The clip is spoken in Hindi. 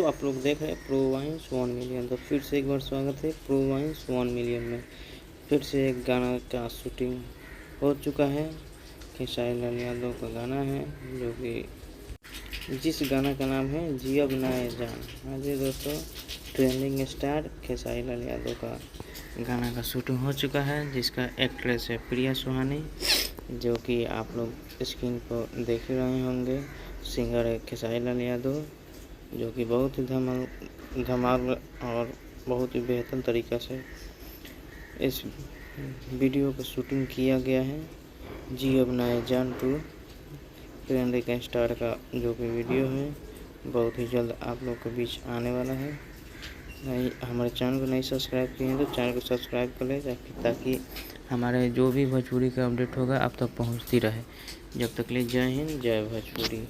आप लोग देख रहे हैं प्रो वाइन्स 1 मिलियन। तो फिर से एक बार स्वागत है प्रो वाइन्स 1 मिलियन में। फिर से एक गाना का शूटिंग हो चुका है। खेसारी लाल यादव का गाना है, जो कि जिस गाना का नाम है जी अब ना ये जान। हाँ जी दोस्तों, ट्रेंडिंग स्टार खेसारी लाल यादव का गाना का शूटिंग हो चुका है, जिसका एक्ट्रेस है प्रिया सुहानी, जो कि आप लोग स्क्रीन पर देख ही रहे होंगे। सिंगर है खेसारी लाल यादव, जो कि बहुत ही धमाल और बहुत ही बेहतर तरीक़ा से इस वीडियो का शूटिंग किया गया है। जी अब ना ये जान 2 ट्रेंडिंग स्टार का जो कि वीडियो है, बहुत ही जल्द आप लोग के बीच आने वाला है। नहीं, हमारे चैनल को नहीं सब्सक्राइब किए हैं तो चैनल को सब्सक्राइब कर लें, ताकि हमारे जो भी भोजपुरी का अपडेट होगा आप तक पहुंचती रहे। जब तक ले जय हिंद, जय भोजपुरी।